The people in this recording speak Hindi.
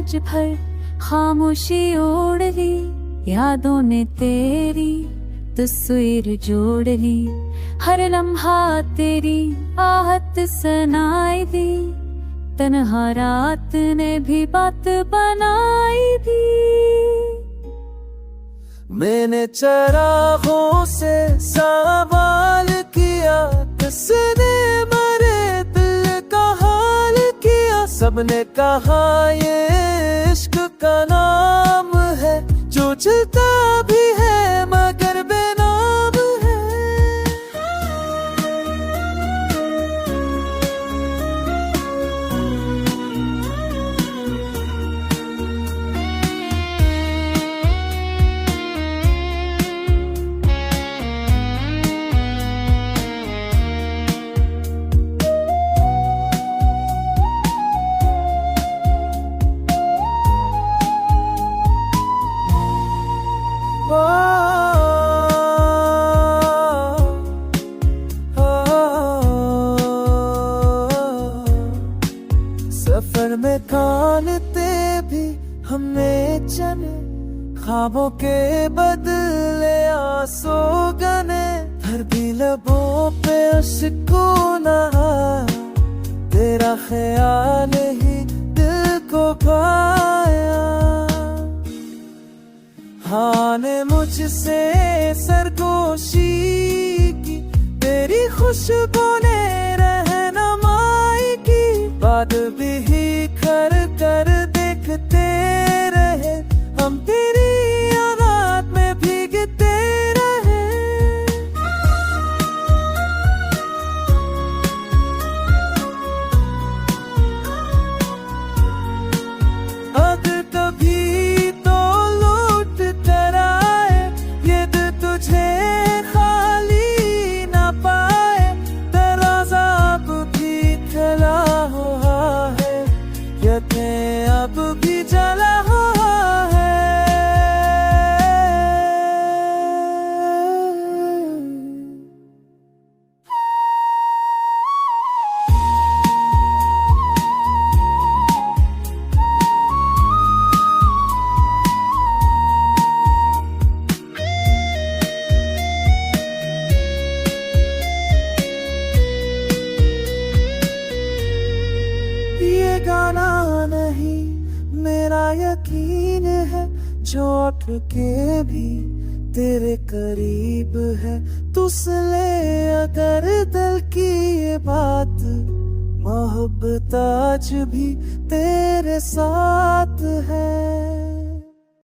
आज भर खामोशी ओढ़ ली, यादों ने तेरी तस्वीर जोड़ ली। हर लम्हा तेरी आहट सुनाई दी, तन्हा रात ने भी बात बनाई दी। मैंने चरागों से सवाल किया, किसने मरे दिल का हाल किया। सबने कहा ये इश्क का नाम है, जो चलता भी है मगर बेनाम है। सफर में कानते भी हमें चने, ख्वाबों के बदले आंसू गने। हर भी लबों पे सुकून आया, तेरा ख्याल ही दिल को पाया। हाँ ने मुझसे सरगोशी की, तेरी खुशबू ने रहनुमाई की। बात भी ही कर कर देखते रहे, हम तेरी याद में भीगते रहे। अगर कभी तो लौट कर आए, ये दिल तुझे खाली ना पाए। दरवाजा अब भी खुला हुआ है, यते अब भी जला हुआ है। ये गाना नहीं मेरा यकीन है, जो उठ के भी तेरे करीब है। तुझसे अगर दिल की ये बात, मोहब्बत आज भी तेरे साथ है।